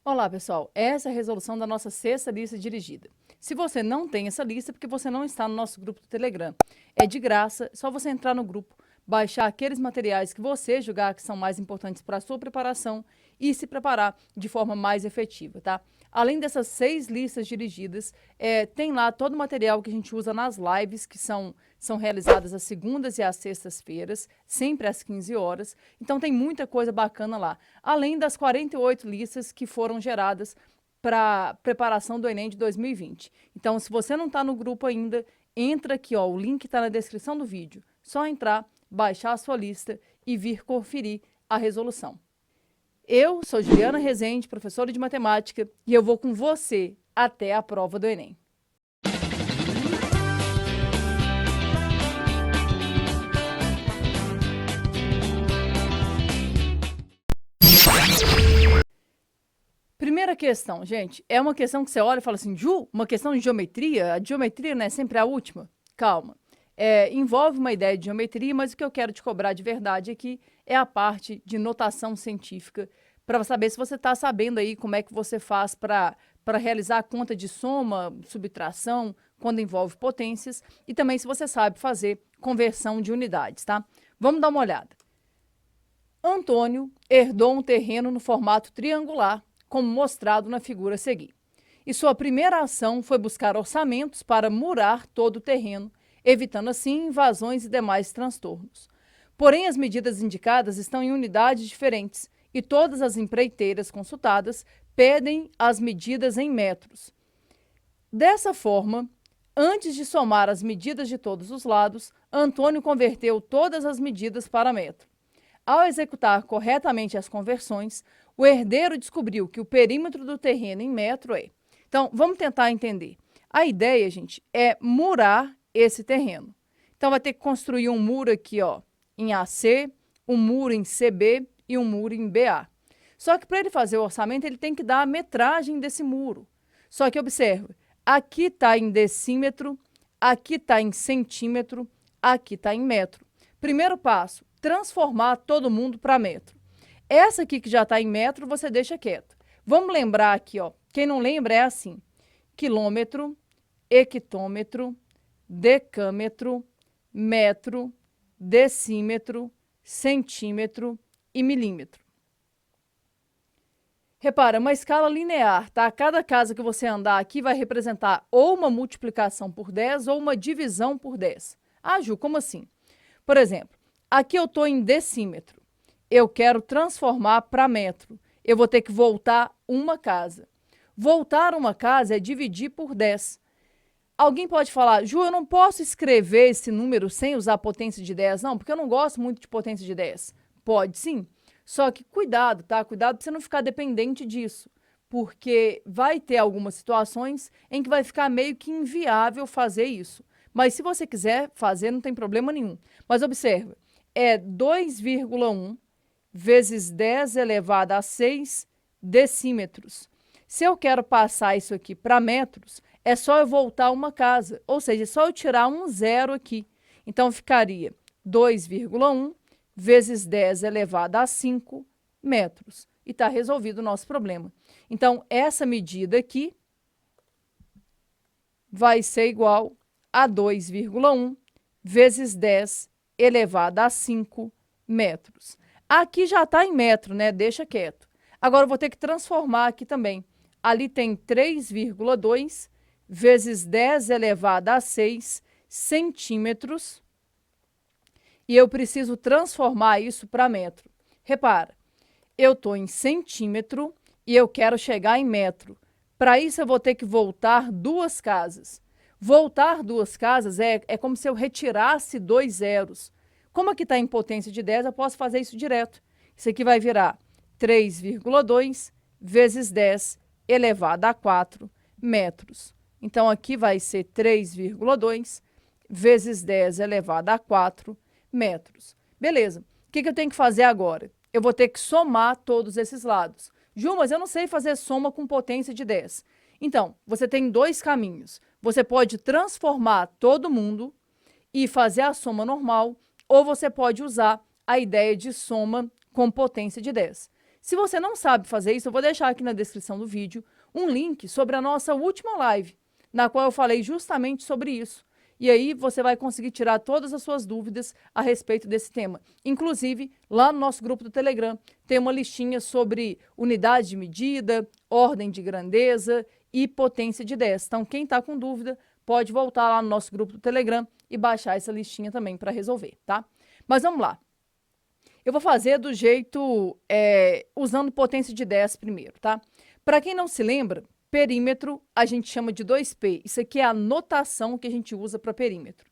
Olá, pessoal. Essa é a resolução da nossa sexta lista dirigida. Se você não tem essa lista, é porque você não está no nosso grupo do Telegram. É de graça, é só você entrar no grupo, baixar aqueles materiais que você julgar que são mais importantes para a sua preparação e se preparar de forma mais efetiva, tá? Além dessas 6 listas dirigidas, tem lá todo o material que a gente usa nas lives, que são realizadas às segundas e às sextas-feiras, sempre às 15 horas. Então tem muita coisa bacana lá. Além das 48 listas que foram geradas para preparação do Enem de 2020. Então, se você não está no grupo ainda, entra aqui, ó, o link está na descrição do vídeo. Só entrar, baixar a sua lista e vir conferir a resolução. Eu sou Juliana Rezende, professora de matemática, e eu vou com você até a prova do Enem. Primeira questão, gente, é uma questão que você olha e fala assim, Ju, uma questão de geometria? A geometria não é sempre a última? Calma. Envolve uma ideia de geometria, mas o que eu quero te cobrar de verdade aqui é a parte de notação científica, para saber se você está sabendo aí como é que você faz para realizar a conta de soma, subtração, quando envolve potências, e também se você sabe fazer conversão de unidades, tá? Vamos dar uma olhada. Antônio herdou um terreno no formato triangular, como mostrado na figura a seguir. E sua primeira ação foi buscar orçamentos para murar todo o terreno, evitando assim invasões e demais transtornos. Porém, as medidas indicadas estão em unidades diferentes e todas as empreiteiras consultadas pedem as medidas em metros. Dessa forma, antes de somar as medidas de todos os lados, Antônio converteu todas as medidas para metro. Ao executar corretamente as conversões, o herdeiro descobriu que o perímetro do terreno em metro é. Então, vamos tentar entender. A ideia, gente, é murar esse terreno. Então, vai ter que construir um muro aqui, ó, em AC, um muro em CB e um muro em BA. Só que para ele fazer o orçamento, ele tem que dar a metragem desse muro. Só que observe, aqui está em decímetro, aqui está em centímetro, aqui está em metro. Primeiro passo, transformar todo mundo para metro. Essa aqui que já está em metro, você deixa quieto. Vamos lembrar aqui, ó. Quem não lembra é assim: quilômetro, hectômetro, decâmetro, metro, decímetro, centímetro e milímetro. Repara, uma escala linear, tá? Cada casa que você andar aqui vai representar ou uma multiplicação por 10 ou uma divisão por 10. Ah, Ju, como assim? Por exemplo, aqui eu estou em decímetro. Eu quero transformar para metro. Eu vou ter que voltar uma casa. Voltar uma casa é dividir por 10. Alguém pode falar, Ju, eu não posso escrever esse número sem usar potência de 10, não, porque eu não gosto muito de potência de 10. Pode sim. Só que cuidado, tá? Cuidado para você não ficar dependente disso. Porque vai ter algumas situações em que vai ficar meio que inviável fazer isso. Mas se você quiser fazer, não tem problema nenhum. Mas observa, é 2,1 vezes 10 elevado a 6 decímetros. Se eu quero passar isso aqui para metros, é só eu voltar uma casa, ou seja, é só eu tirar um zero aqui. Então, ficaria 2,1 vezes 10 elevado a 5 metros. E está resolvido o nosso problema. Então, essa medida aqui vai ser igual a 2,1 vezes 10 elevado a 5 metros. Aqui já está em metro, né? Deixa quieto. Agora, eu vou ter que transformar aqui também. Ali tem 3,2 vezes 10 elevado a 6 centímetros. E eu preciso transformar isso para metro. Repara, eu estou em centímetro e eu quero chegar em metro. Para isso, eu vou ter que voltar 2 casas. Voltar 2 casas é como se eu retirasse 2 zeros. Como aqui está em potência de 10, eu posso fazer isso direto. Isso aqui vai virar 3,2 vezes 10 elevado a 4 metros. Então, aqui vai ser 3,2 vezes 10 elevado a 4 metros. Beleza. O que eu tenho que fazer agora? Eu vou ter que somar todos esses lados. Ju, mas eu não sei fazer soma com potência de 10. Então, você tem 2 caminhos. Você pode transformar todo mundo e fazer a soma normal, ou você pode usar a ideia de soma com potência de 10. Se você não sabe fazer isso, eu vou deixar aqui na descrição do vídeo um link sobre a nossa última live, na qual eu falei justamente sobre isso. E aí você vai conseguir tirar todas as suas dúvidas a respeito desse tema. Inclusive, lá no nosso grupo do Telegram, tem uma listinha sobre unidade de medida, ordem de grandeza e potência de 10. Então, quem está com dúvida, pode voltar lá no nosso grupo do Telegram e baixar essa listinha também para resolver, tá? Mas vamos lá. Eu vou fazer do jeito, usando potência de 10 primeiro, tá? Para quem não se lembra, perímetro a gente chama de 2P. Isso aqui é a notação que a gente usa para perímetro.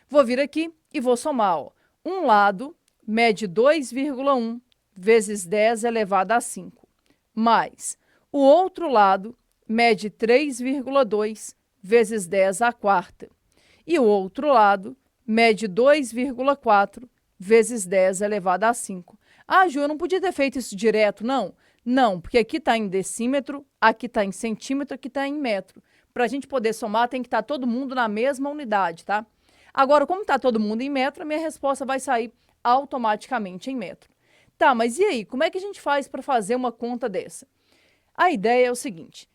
Vou vir aqui e vou somar, ó. Um lado mede 2,1 vezes 10 elevado a 5, mais o outro lado mede 3,2 vezes 10 à quarta. E o outro lado mede 2,4 vezes 10 elevado a 5. Ah, Ju, eu não podia ter feito isso direto, não? Não, porque aqui está em decímetro, aqui está em centímetro, aqui está em metro. Para a gente poder somar, tem que estar todo mundo na mesma unidade, tá? Agora, como está todo mundo em metro, a minha resposta vai sair automaticamente em metro. Tá, mas e aí? Como é que a gente faz para fazer uma conta dessa? A ideia é o seguinte.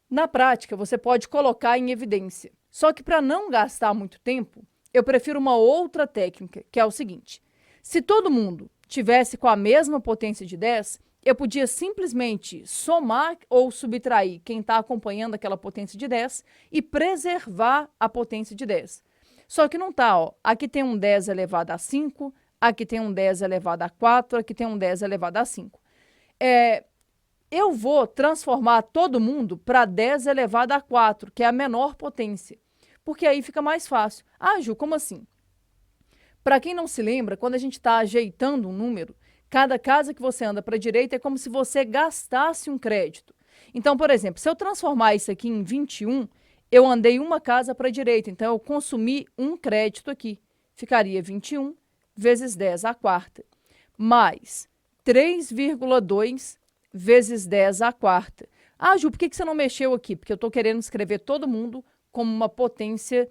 Na prática, você pode colocar em evidência. Só que para não gastar muito tempo, eu prefiro uma outra técnica, que é o seguinte. Se todo mundo tivesse com a mesma potência de 10, eu podia simplesmente somar ou subtrair quem está acompanhando aquela potência de 10 e preservar a potência de 10. Só que não está, ó. Aqui tem um 10 elevado a 5, aqui tem um 10 elevado a 4, aqui tem um 10 elevado a 5. Eu vou transformar todo mundo para 10 elevado a 4, que é a menor potência, porque aí fica mais fácil. Ah, Ju, como assim? Para quem não se lembra, quando a gente está ajeitando um número, cada casa que você anda para a direita é como se você gastasse um crédito. Então, por exemplo, se eu transformar isso aqui em 21, eu andei uma casa para a direita, então eu consumi um crédito aqui. Ficaria 21 vezes 10 à quarta, mais 3,2 vezes 10 à quarta. Ah, Ju, por que você não mexeu aqui? Porque eu estou querendo escrever todo mundo como uma potência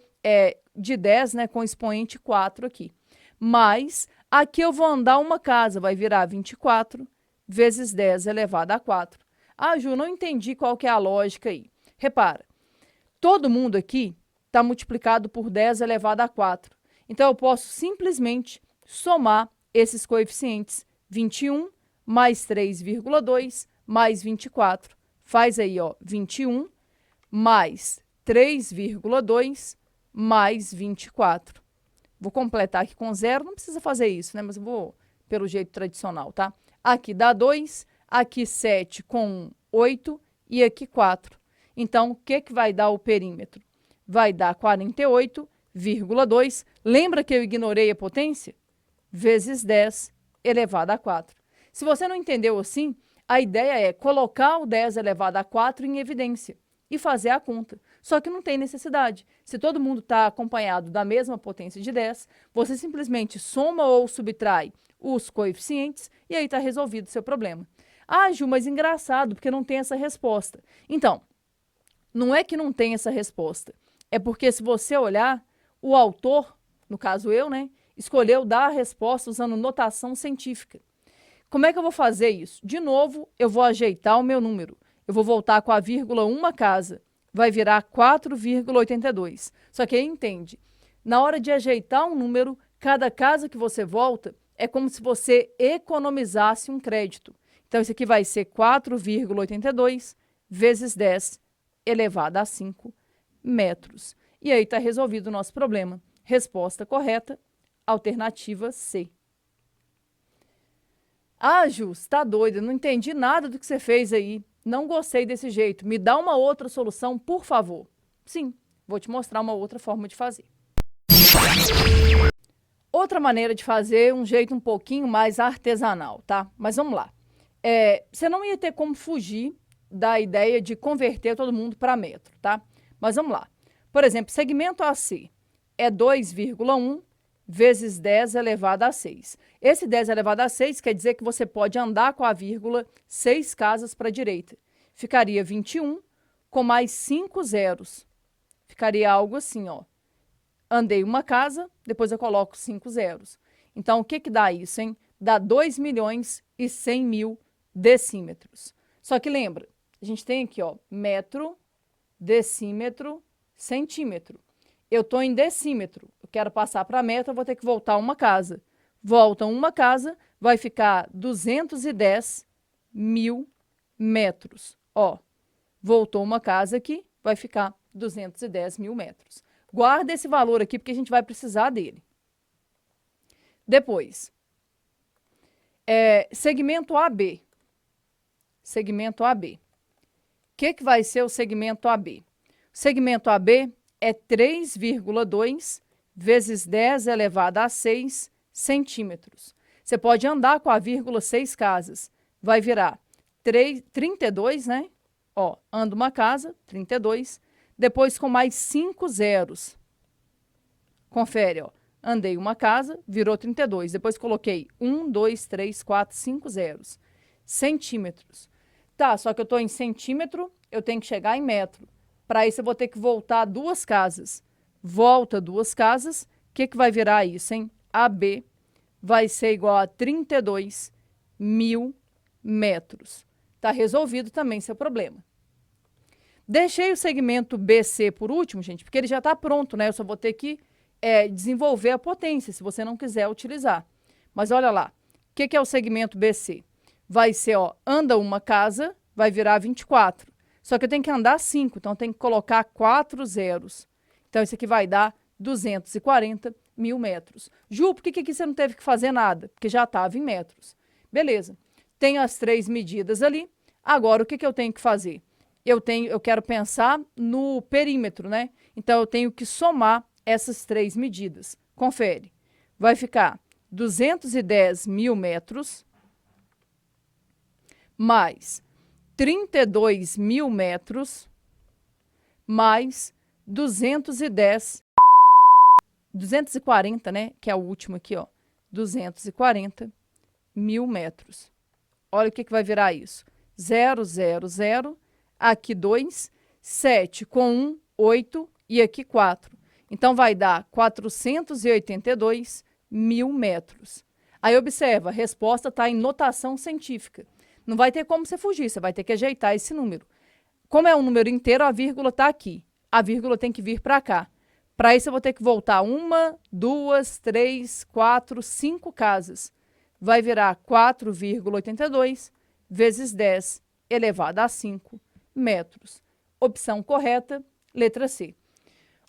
de 10, né, com expoente 4 aqui. Mas aqui eu vou andar uma casa, vai virar 24 vezes 10 elevado a 4. Ah, Ju, não entendi qual que é a lógica aí. Repara, todo mundo aqui está multiplicado por 10 elevado a 4. Então, eu posso simplesmente somar esses coeficientes. 21 mais 3,2 mais 24. Faz aí, ó, 21 mais 3,2 mais 24. Vou completar aqui com 0, não precisa fazer isso, né? Mas eu vou pelo jeito tradicional, tá? Aqui dá 2, aqui 7 com 8 e aqui 4. Então, o que vai dar o perímetro? Vai dar 48,2. Lembra que eu ignorei a potência? Vezes 10 elevado a 4. Se você não entendeu assim, a ideia é colocar o 10 elevado a 4 em evidência e fazer a conta. Só que não tem necessidade. Se todo mundo está acompanhado da mesma potência de 10, você simplesmente soma ou subtrai os coeficientes e aí está resolvido o seu problema. Ah, Ju, mas engraçado, porque não tem essa resposta. Então, não é que não tem essa resposta. É porque se você olhar, o autor, no caso eu, né, escolheu dar a resposta usando notação científica. Como é que eu vou fazer isso? De novo, eu vou ajeitar o meu número. Eu vou voltar com a vírgula uma casa. Vai virar 4,82. Só que aí entende. Na hora de ajeitar um número, cada casa que você volta é como se você economizasse um crédito. Então, isso aqui vai ser 4,82 vezes 10 elevado a 5 metros. E aí está resolvido o nosso problema. Resposta correta, alternativa C. Ah, Ju, está doida, não entendi nada do que você fez aí. Não gostei desse jeito. Me dá uma outra solução, por favor. Sim, vou te mostrar uma outra forma de fazer. Outra maneira de fazer, um jeito um pouquinho mais artesanal, tá? Mas vamos lá. Você não ia ter como fugir da ideia de converter todo mundo para metro, tá? Mas vamos lá. Por exemplo, segmento AC é 2,1 vezes 10 elevado a 6. Esse 10 elevado a 6 quer dizer que você pode andar com a vírgula 6 casas para a direita. Ficaria 21 com mais 5 zeros. Ficaria algo assim, ó. Andei uma casa, depois eu coloco 5 zeros. Então, o que dá isso, hein? Dá 2.100.000 decímetros. Só que lembra, a gente tem aqui, ó, metro, decímetro, centímetro. Eu estou em decímetro, eu quero passar para metro, eu vou ter que voltar uma casa. Volta uma casa, vai ficar 210 mil metros. Ó, voltou uma casa aqui, vai ficar 210 mil metros. Guarda esse valor aqui, porque a gente vai precisar dele. Depois, segmento AB. Segmento AB. O que vai ser o segmento AB? O segmento AB é 3,2 vezes 10 elevado a 6 centímetros. Você pode andar com a vírgula 6 casas. Vai virar 32, né? Ó, anda uma casa, 32. Depois com mais 5 zeros. Confere, ó. Andei uma casa, virou 32. Depois coloquei 1, 2, 3, 4, 5 zeros. Centímetros. Tá, só que eu estou em centímetro, eu tenho que chegar em metro. Para isso eu vou ter que voltar 2 casas. Volta 2 casas, o que vai virar isso, hein? AB vai ser igual a 32 mil metros. Tá resolvido também seu problema. Deixei o segmento BC por último, gente, porque ele já está pronto, né? Eu só vou ter que desenvolver a potência, se você não quiser utilizar. Mas olha lá, o que é o segmento BC? Vai ser, ó, anda uma casa, vai virar 24. Só que eu tenho que andar 5, então eu tenho que colocar 4 zeros. Então, isso aqui vai dar 240 mil metros. Ju, por que aqui você não teve que fazer nada? Porque já estava em metros. Beleza. Tenho as 3 medidas ali. Agora, o que eu tenho que fazer? Eu quero pensar no perímetro, né? Então, eu tenho que somar essas 3 medidas. Confere. Vai ficar 210 mil metros mais 32 mil metros mais 240, né? Que é o último aqui, ó. 240 mil metros. Olha o que vai virar isso. 0, 0, 0. Aqui 2, 7 com 1, 8 e aqui 4. Então, vai dar 482 mil metros. Aí, observa, a resposta está em notação científica. Não vai ter como você fugir, você vai ter que ajeitar esse número. Como é um número inteiro, a vírgula está aqui. A vírgula tem que vir para cá. Para isso, eu vou ter que voltar 1, 2, 3, 4, 5 casas. Vai virar 4,82 vezes 10 elevado a 5 metros. Opção correta, letra C.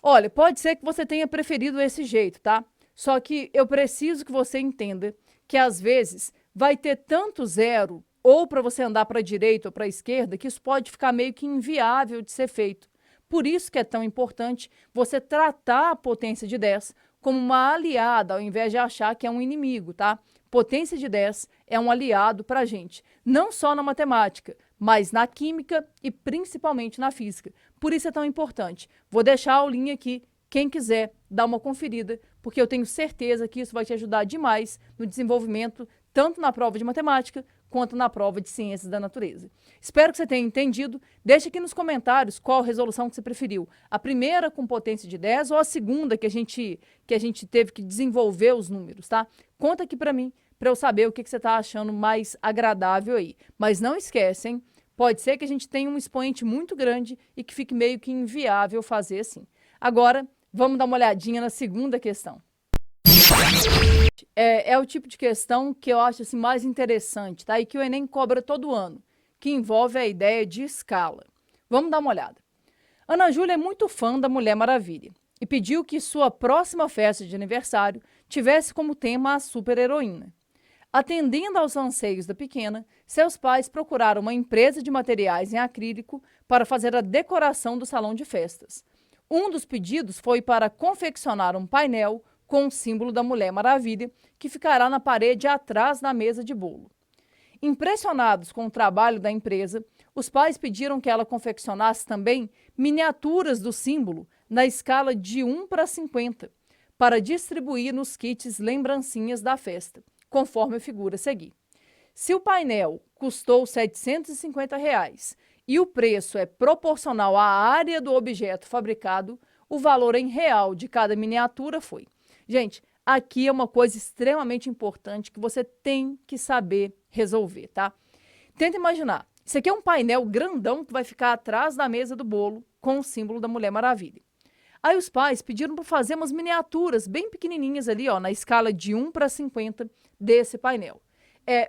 Olha, pode ser que você tenha preferido esse jeito, tá? Só que eu preciso que você entenda que, às vezes, vai ter tanto zero, ou para você andar para a direita ou para a esquerda, que isso pode ficar meio que inviável de ser feito. Por isso que é tão importante você tratar a potência de 10 como uma aliada, ao invés de achar que é um inimigo, tá? Potência de 10 é um aliado para a gente, não só na matemática, mas na química e principalmente na física. Por isso é tão importante. Vou deixar a aulinha aqui, quem quiser dar uma conferida, porque eu tenho certeza que isso vai te ajudar demais no desenvolvimento, tanto na prova de matemática, quanto na prova de ciências da natureza. Espero que você tenha entendido. Deixe aqui nos comentários qual resolução que você preferiu. A primeira com potência de 10 ou a segunda que a gente teve que desenvolver os números, tá? Conta aqui para mim, para eu saber o que você está achando mais agradável aí. Mas não esquece, hein? Pode ser que a gente tenha um expoente muito grande e que fique meio que inviável fazer assim. Agora, vamos dar uma olhadinha na segunda questão. É o tipo de questão que eu acho assim, mais interessante, tá? E que o Enem cobra todo ano, que envolve a ideia de escala. Vamos dar uma olhada. Ana Júlia é muito fã da Mulher Maravilha e pediu que sua próxima festa de aniversário tivesse como tema a super-heroína. Atendendo aos anseios da pequena, seus pais procuraram uma empresa de materiais em acrílico para fazer a decoração do salão de festas. Um dos pedidos foi para confeccionar um painel com o símbolo da Mulher Maravilha, que ficará na parede atrás da mesa de bolo. Impressionados com o trabalho da empresa, os pais pediram que ela confeccionasse também miniaturas do símbolo na escala de 1 para 50, para distribuir nos kits lembrancinhas da festa, conforme a figura a seguir. Se o painel custou R$ 750 e o preço é proporcional à área do objeto fabricado, o valor em real de cada miniatura foi. Gente, aqui é uma coisa extremamente importante que você tem que saber resolver, tá? Tenta imaginar. Isso aqui é um painel grandão que vai ficar atrás da mesa do bolo com o símbolo da Mulher Maravilha. Aí os pais pediram para fazer umas miniaturas bem pequenininhas ali, ó, na escala de 1 para 50 desse painel.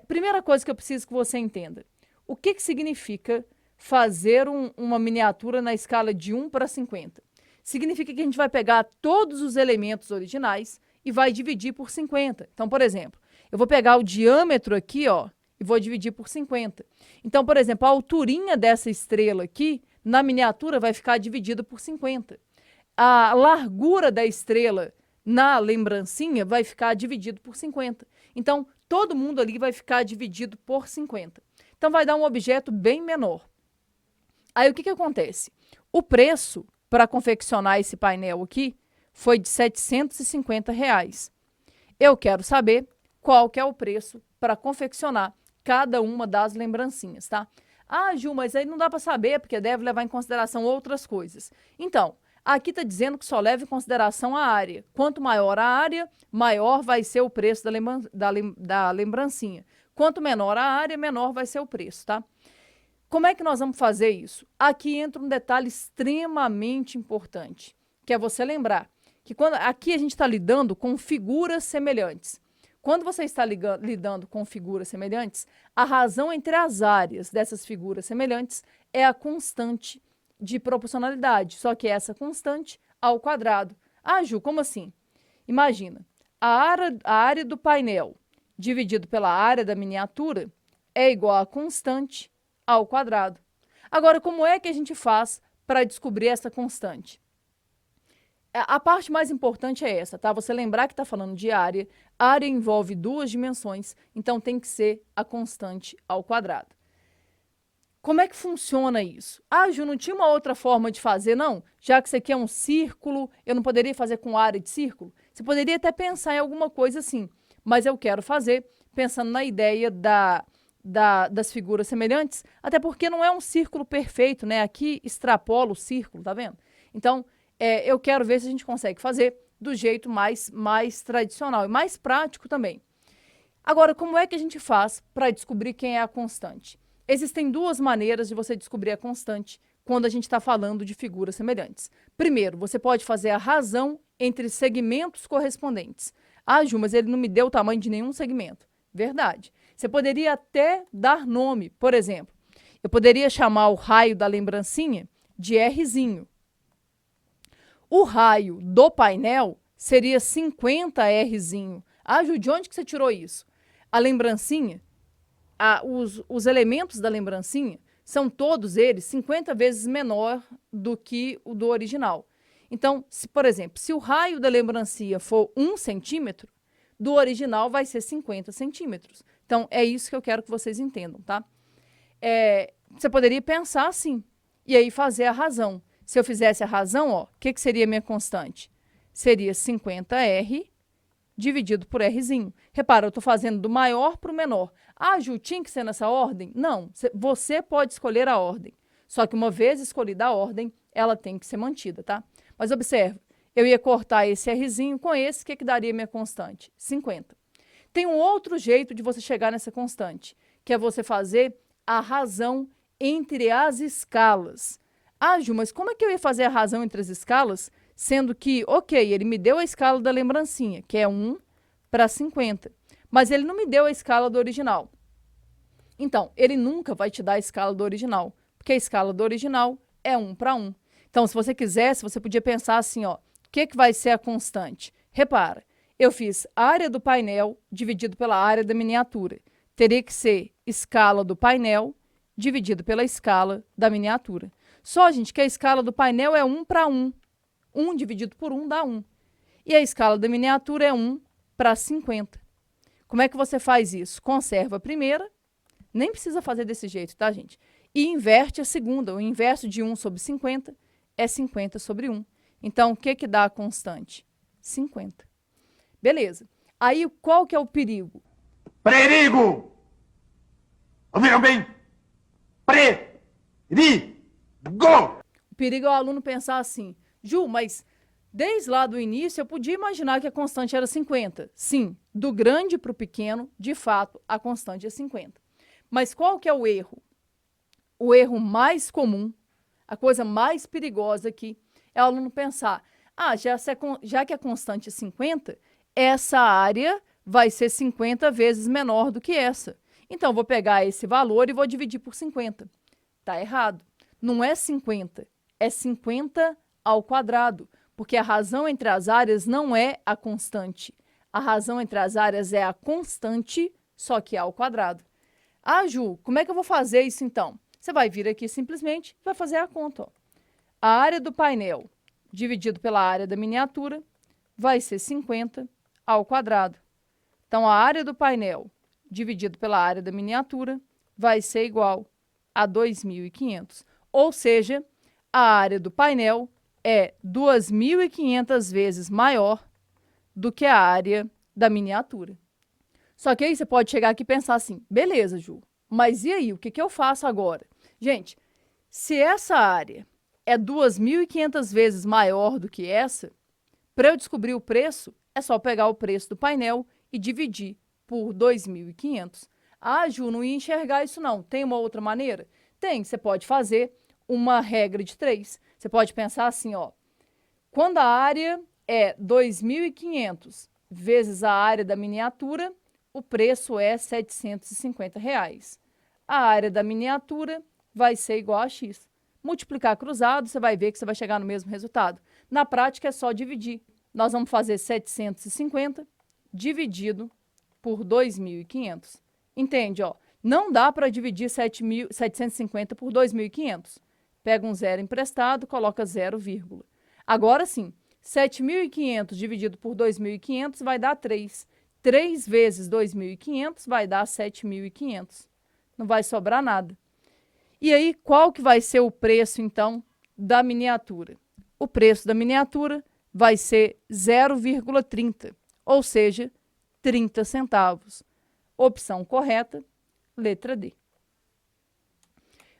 Primeira coisa que eu preciso que você entenda. O que significa fazer uma miniatura na escala de 1 para 50? Significa que a gente vai pegar todos os elementos originais e vai dividir por 50. Então, por exemplo, eu vou pegar o diâmetro aqui, ó, e vou dividir por 50. Então, por exemplo, a alturinha dessa estrela aqui, na miniatura, vai ficar dividida por 50. A largura da estrela na lembrancinha vai ficar dividido por 50. Então, todo mundo ali vai ficar dividido por 50. Então, vai dar um objeto bem menor. Aí, o que acontece? O preço para confeccionar esse painel aqui foi de R$ 750. Eu quero saber qual que é o preço para confeccionar cada uma das lembrancinhas, tá? Ah, Ju, mas aí não dá para saber, porque deve levar em consideração outras coisas. Então, aqui está dizendo que só leva em consideração a área. Quanto maior a área, maior vai ser o preço da lembrancinha. Quanto menor a área, menor vai ser o preço, tá? Como é que nós vamos fazer isso? Aqui entra um detalhe extremamente importante, que é você lembrar que aqui a gente está lidando com figuras semelhantes. Quando você está lidando com figuras semelhantes, a razão entre as áreas dessas figuras semelhantes é a constante de proporcionalidade, só que essa constante ao quadrado. Ah, Ju, como assim? Imagina, a área do painel dividido pela área da miniatura é igual a constante ao quadrado. Agora, como é que a gente faz para descobrir essa constante? A parte mais importante é essa, tá? Você lembrar que está falando de área. A área envolve duas dimensões, então tem que ser a constante ao quadrado. Como é que funciona isso? Ah, Ju, não tinha uma outra forma de fazer, não? Já que isso aqui é um círculo, eu não poderia fazer com área de círculo? Você poderia até pensar em alguma coisa assim, mas eu quero fazer pensando na ideia das figuras semelhantes, até porque não é um círculo perfeito, né? Aqui extrapola o círculo, tá vendo? Então, eu quero ver se a gente consegue fazer do jeito mais tradicional e mais prático também. Agora, como é que a gente faz para descobrir quem é a constante? Existem duas maneiras de você descobrir a constante quando a gente está falando de figuras semelhantes. Primeiro, você pode fazer a razão entre segmentos correspondentes. Ah, Ju, mas ele não me deu o tamanho de nenhum segmento. Verdade. Você poderia até dar nome. Por exemplo, eu poderia chamar o raio da lembrancinha de Rzinho. O raio do painel seria 50 Rzinho. Ah, Ju, de onde que você tirou isso? A lembrancinha, os elementos da lembrancinha são todos eles 50 vezes menor do que o do original. Então, por exemplo, se o raio da lembrancinha for 1 centímetro, do original vai ser 50 centímetros. Então, é isso que eu quero que vocês entendam, tá? Você poderia pensar assim, e aí fazer a razão. Se eu fizesse a razão, ó, o que seria a minha constante? Seria 50R dividido por Rzinho. Repara, eu estou fazendo do maior para o menor. Ah, Ju, tinha que ser nessa ordem? Não, você pode escolher a ordem. Só que uma vez escolhida a ordem, ela tem que ser mantida, tá? Mas observe, eu ia cortar esse Rzinho com esse, o que daria minha constante? 50. Tem um outro jeito de você chegar nessa constante, que é você fazer a razão entre as escalas. Ah, Ju, mas como é que eu ia fazer a razão entre as escalas, sendo que, ok, ele me deu a escala da lembrancinha, que é 1 para 50, mas ele não me deu a escala do original. Então, ele nunca vai te dar a escala do original, porque a escala do original é 1 para 1. Então, se você quisesse, você podia pensar assim, ó, o que vai ser a constante? Repara, eu fiz a área do painel dividido pela área da miniatura. Teria que ser escala do painel dividido pela escala da miniatura. Só, gente, que a escala do painel é 1 para 1. 1 dividido por 1 dá 1. E a escala da miniatura é 1 para 50. Como é que você faz isso? Conserva a primeira, nem precisa fazer desse jeito, tá, gente? E inverte a segunda. O inverso de 1 sobre 50 é 50 sobre 1. Então, o que dá a constante? 50. Beleza. Aí, qual que é o perigo? Perigo! Ouviram bem? Perigo! O perigo é o aluno pensar assim, Ju, mas desde lá do início eu podia imaginar que a constante era 50. Sim, do grande para o pequeno, de fato, a constante é 50. Mas qual que é o erro? O erro mais comum, a coisa mais perigosa aqui, é o aluno pensar, já que a constante é 50, essa área vai ser 50 vezes menor do que essa. Então, vou pegar esse valor e vou dividir por 50. Está errado. Não é 50, é 50 ao quadrado, porque a razão entre as áreas não é a constante. A razão entre as áreas é a constante, só que ao quadrado. Ah, Ju, como é que eu vou fazer isso então? Você vai vir aqui simplesmente e vai fazer a conta. Ó. A área do painel dividido pela área da miniatura vai ser 50 ao quadrado. Então, a área do painel dividido pela área da miniatura vai ser igual a 2.500. Ou seja, a área do painel é 2.500 vezes maior do que a área da miniatura. Só que aí você pode chegar aqui e pensar assim, beleza, Ju, mas e aí, o que eu faço agora? Gente, se essa área é 2.500 vezes maior do que essa, para eu descobrir o preço, é só pegar o preço do painel e dividir por 2.500. Ah, Ju, não ia enxergar isso não. Tem uma outra maneira? Tem, você pode fazer uma regra de 3. Você pode pensar assim, ó, quando a área é 2.500 vezes a área da miniatura, o preço é R$ 750. A área da miniatura vai ser igual a X. Multiplicar cruzado, você vai ver que você vai chegar no mesmo resultado. Na prática, é só dividir. Nós vamos fazer 750 dividido por 2.500. Entende? Ó? Não dá para dividir 750 por 2.500. Pega um zero emprestado, coloca 0, vírgula. Agora sim, 7.500 dividido por 2.500 vai dar 3. 3 vezes 2.500 vai dar 7.500. Não vai sobrar nada. E aí, qual que vai ser o preço, então, da miniatura? O preço da miniatura vai ser 0,30, ou seja, 30 centavos. Opção correta, letra D.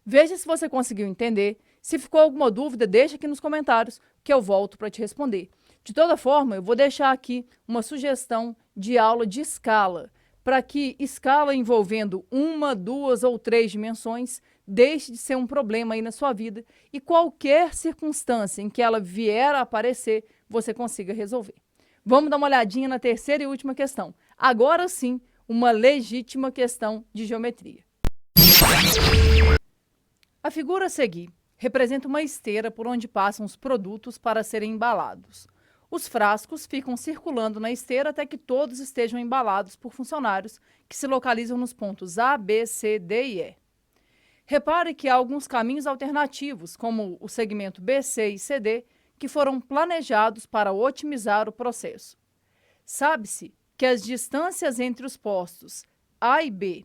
Veja se você conseguiu entender. Se ficou alguma dúvida, deixa aqui nos comentários que eu volto para te responder. De toda forma, eu vou deixar aqui uma sugestão de aula de escala, para que escala envolvendo 1, 2 ou 3 dimensões deixe de ser um problema aí na sua vida e qualquer circunstância em que ela vier a aparecer, você consiga resolver. Vamos dar uma olhadinha na terceira e última questão. Agora sim, uma legítima questão de geometria. A figura a seguir representa uma esteira por onde passam os produtos para serem embalados. Os frascos ficam circulando na esteira até que todos estejam embalados por funcionários que se localizam nos pontos A, B, C, D e E. Repare que há alguns caminhos alternativos, como o segmento B, C e CD, que foram planejados para otimizar o processo. Sabe-se que as distâncias entre os postos A e B,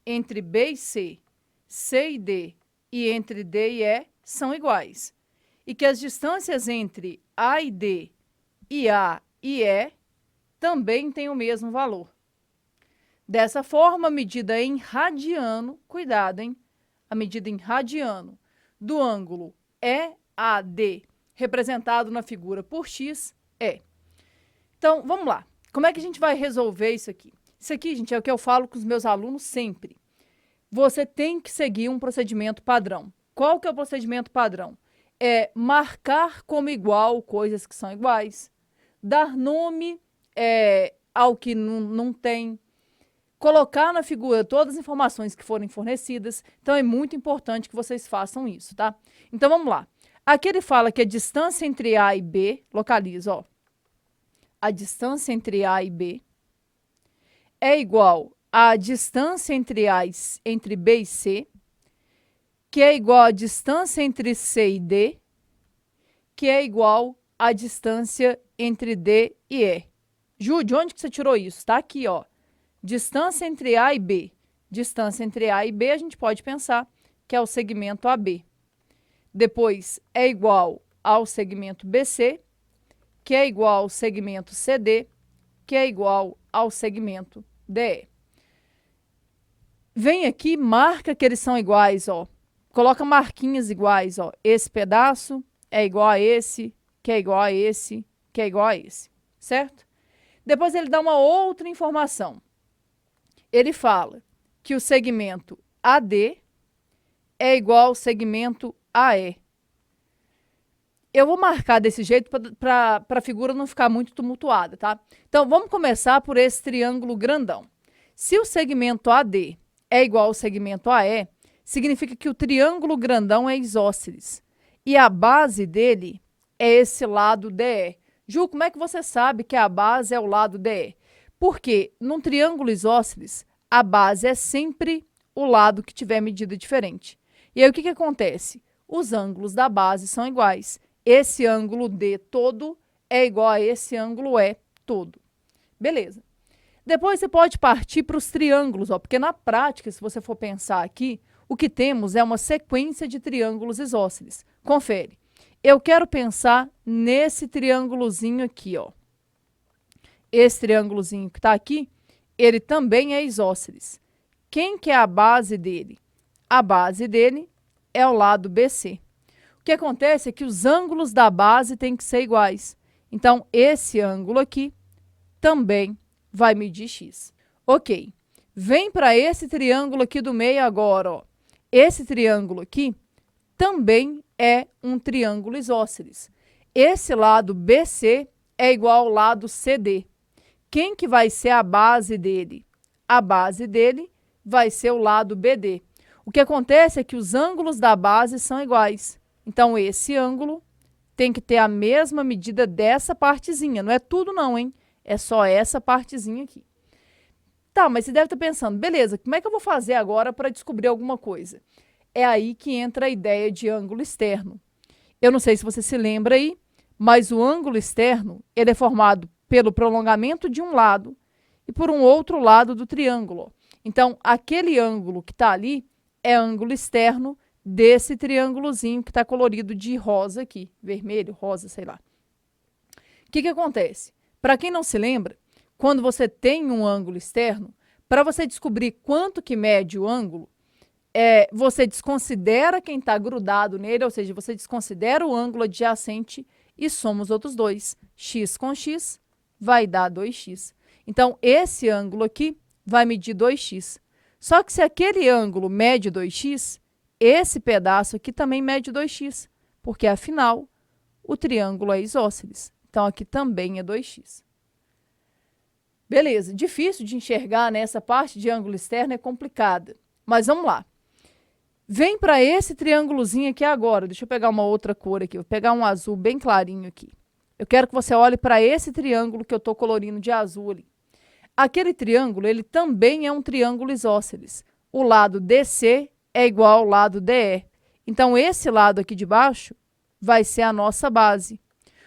entre B e C, C e D e entre D e E são iguais, e que as distâncias entre A e D e A e E também têm o mesmo valor. Dessa forma, a medida em radiano, cuidado, hein? A medida em radiano do ângulo EAD, representado na figura por X, é. Então, vamos lá. Como é que a gente vai resolver isso aqui? Isso aqui, gente, é o que eu falo com os meus alunos sempre. Você tem que seguir um procedimento padrão. Qual que é o procedimento padrão? É marcar como igual coisas que são iguais, dar nome ao que não tem, colocar na figura todas as informações que forem fornecidas. Então, é muito importante que vocês façam isso, tá? Então, vamos lá. Aqui ele fala que a distância entre A e B, localiza, ó. A distância entre A e B é igual à distância entre B e C, que é igual à distância entre C e D, que é igual à distância entre D e E. Ju, de onde que você tirou isso? Está aqui, ó. Distância entre A e B. Distância entre A e B, a gente pode pensar que é o segmento AB. Depois, é igual ao segmento BC, que é igual ao segmento CD, que é igual ao segmento DE. Vem aqui, marca que eles são iguais, ó. Coloca marquinhas iguais, ó. Esse pedaço é igual a esse, que é igual a esse, que é igual a esse, certo? Depois ele dá uma outra informação. Ele fala que o segmento AD é igual ao segmento AE. Eu vou marcar desse jeito para a figura não ficar muito tumultuada, tá? Então, vamos começar por esse triângulo grandão. Se o segmento AD é igual ao segmento AE, significa que o triângulo grandão é isósceles. E a base dele é esse lado DE. Ju, como é que você sabe que a base é o lado DE? Porque num triângulo isósceles, a base é sempre o lado que tiver medida diferente. E aí o que acontece? Os ângulos da base são iguais. Esse ângulo D todo é igual a esse ângulo E todo. Beleza. Depois você pode partir para os triângulos, ó, porque na prática, se você for pensar aqui, o que temos é uma sequência de triângulos isósceles. Confere. Eu quero pensar nesse triângulozinho aqui, ó. Esse triângulozinho que está aqui, ele também é isósceles. Quem que é a base dele? A base dele é o lado BC. O que acontece é que os ângulos da base têm que ser iguais. Então, esse ângulo aqui também vai medir x. Ok. Vem para esse triângulo aqui do meio agora, ó. Esse triângulo aqui também é um triângulo isósceles. Esse lado BC é igual ao lado CD. Quem que vai ser a base dele? A base dele vai ser o lado BD. O que acontece é que os ângulos da base são iguais. Então, esse ângulo tem que ter a mesma medida dessa partezinha. Não é tudo não, hein? É só essa partezinha aqui. Tá, mas você deve estar pensando, beleza, como é que eu vou fazer agora para descobrir alguma coisa? É aí que entra a ideia de ângulo externo. Eu não sei se você se lembra aí, mas o ângulo externo ele é formado pelo prolongamento de um lado e por um outro lado do triângulo. Então, aquele ângulo que está ali é ângulo externo desse triângulozinho que está colorido de rosa aqui, vermelho, rosa, sei lá. O que acontece? Para quem não se lembra, quando você tem um ângulo externo, para você descobrir quanto que mede o ângulo, você desconsidera quem está grudado nele, ou seja, você desconsidera o ângulo adjacente e soma os outros dois. X com x vai dar 2x. Então, esse ângulo aqui vai medir 2x. Só que se aquele ângulo mede 2x, esse pedaço aqui também mede 2x, porque, afinal, o triângulo é isósceles. Então, aqui também é 2x. Beleza, difícil de enxergar, né? Essa parte de ângulo externo é complicada. Mas vamos lá. Vem para esse triângulozinho aqui agora. Deixa eu pegar uma outra cor aqui. Vou pegar um azul bem clarinho aqui. Eu quero que você olhe para esse triângulo que eu estou colorindo de azul ali. Aquele triângulo, ele também é um triângulo isósceles. O lado DC é igual ao lado DE. Então, esse lado aqui de baixo vai ser a nossa base.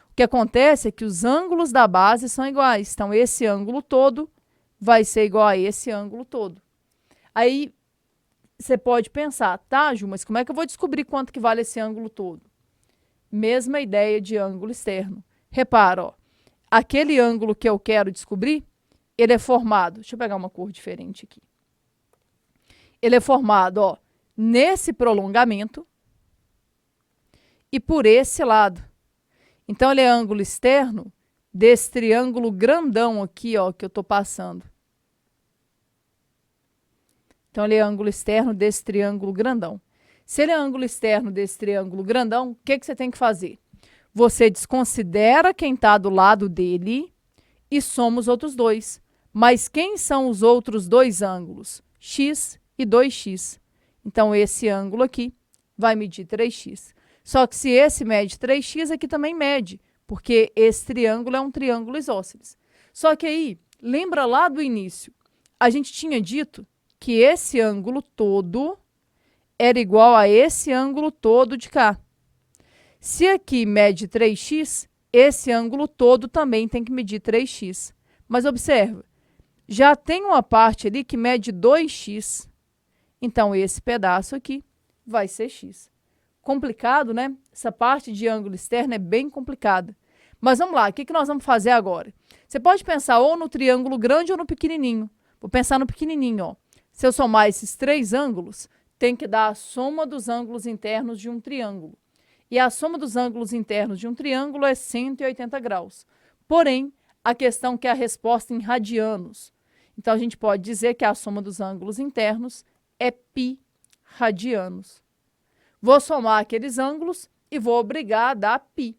O que acontece é que os ângulos da base são iguais. Então, esse ângulo todo vai ser igual a esse ângulo todo. Aí, você pode pensar, tá, Ju, mas como é que eu vou descobrir quanto que vale esse ângulo todo? Mesma ideia de ângulo externo. Repara, ó, aquele ângulo que eu quero descobrir, ele é formado... Deixa eu pegar uma cor diferente aqui. Ele é formado, ó, nesse prolongamento e por esse lado. Então, ele é ângulo externo desse triângulo grandão aqui, ó, que eu estou passando. Então, ele é ângulo externo desse triângulo grandão. Se ele é ângulo externo desse triângulo grandão, o que você tem que fazer? Você desconsidera quem está do lado dele e soma os outros dois. Mas quem são os outros dois ângulos? X e 2x. Então, esse ângulo aqui vai medir 3x. Só que se esse mede 3x, aqui também mede, porque esse triângulo é um triângulo isósceles. Só que aí, lembra lá do início, a gente tinha dito que esse ângulo todo era igual a esse ângulo todo de cá. Se aqui mede 3x, esse ângulo todo também tem que medir 3x. Mas observa, já tem uma parte ali que mede 2x. Então, esse pedaço aqui vai ser x. Complicado, né? Essa parte de ângulo externo é bem complicada. Mas vamos lá, o que nós vamos fazer agora? Você pode pensar ou no triângulo grande ou no pequenininho. Vou pensar no pequenininho, ó. Se eu somar esses três ângulos, tem que dar a soma dos ângulos internos de um triângulo. E a soma dos ângulos internos de um triângulo é 180 graus. Porém, a questão quer a resposta em radianos. Então, a gente pode dizer que a soma dos ângulos internos é π radianos. Vou somar aqueles ângulos e vou obrigar a dar π.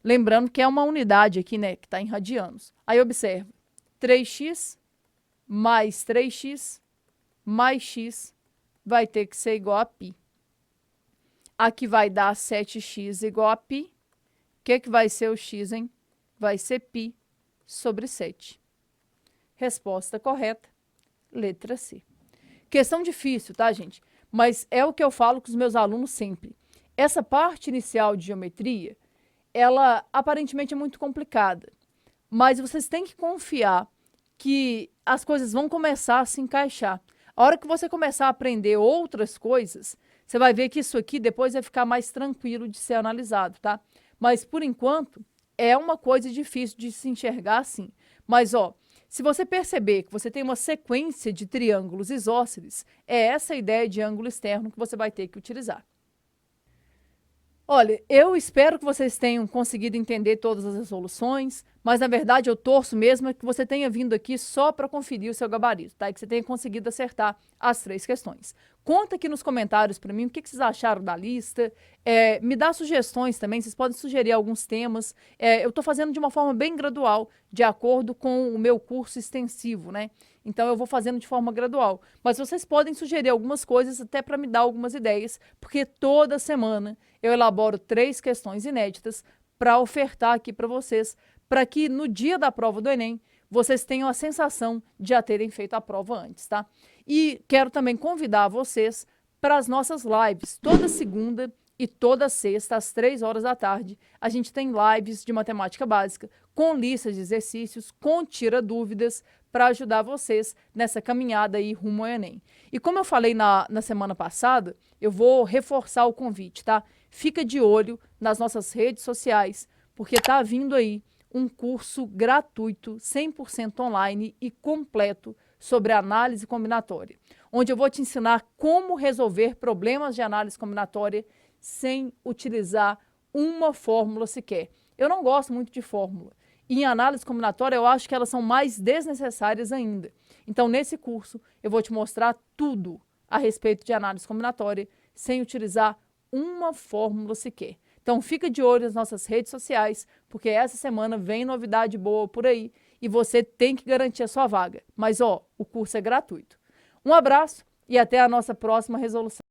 Lembrando que é uma unidade aqui, né, que está em radianos. Aí, observa, 3x mais 3x mais x vai ter que ser igual a π. Aqui vai dar 7x igual a π. O que vai ser o x, hein? Vai ser π sobre 7. Resposta correta, letra C. Questão difícil, tá, gente? Mas é o que eu falo com os meus alunos sempre. Essa parte inicial de geometria, ela aparentemente é muito complicada. Mas vocês têm que confiar que as coisas vão começar a se encaixar. A hora que você começar a aprender outras coisas, você vai ver que isso aqui depois vai ficar mais tranquilo de ser analisado, tá? Mas, por enquanto, é uma coisa difícil de se enxergar assim. Mas, ó, se você perceber que você tem uma sequência de triângulos isósceles, é essa a ideia de ângulo externo que você vai ter que utilizar. Olha, eu espero que vocês tenham conseguido entender todas as resoluções, mas na verdade eu torço mesmo que você tenha vindo aqui só para conferir o seu gabarito, tá? E que você tenha conseguido acertar as 3 questões. Conta aqui nos comentários para mim o que vocês acharam da lista, me dá sugestões também, vocês podem sugerir alguns temas. Eu estou fazendo de uma forma bem gradual, de acordo com o meu curso extensivo, né? Então eu vou fazendo de forma gradual. Mas vocês podem sugerir algumas coisas até para me dar algumas ideias, porque toda semana eu elaboro 3 questões inéditas para ofertar aqui para vocês, para que no dia da prova do Enem, vocês tenham a sensação de já terem feito a prova antes, tá? E quero também convidar vocês para as nossas lives. Toda segunda e toda sexta, às 3 horas da tarde, a gente tem lives de matemática básica, com listas de exercícios, com tira-dúvidas, para ajudar vocês nessa caminhada aí rumo ao Enem. E como eu falei na semana passada, eu vou reforçar o convite, tá? Fica de olho nas nossas redes sociais, porque tá vindo aí um curso gratuito, 100% online e completo sobre análise combinatória, onde eu vou te ensinar como resolver problemas de análise combinatória sem utilizar uma fórmula sequer. Eu não gosto muito de fórmula. E em análise combinatória, eu acho que elas são mais desnecessárias ainda. Então, nesse curso, eu vou te mostrar tudo a respeito de análise combinatória sem utilizar uma fórmula sequer. Então, fica de olho nas nossas redes sociais, porque essa semana vem novidade boa por aí e você tem que garantir a sua vaga. Mas, ó, o curso é gratuito. Um abraço e até a nossa próxima resolução.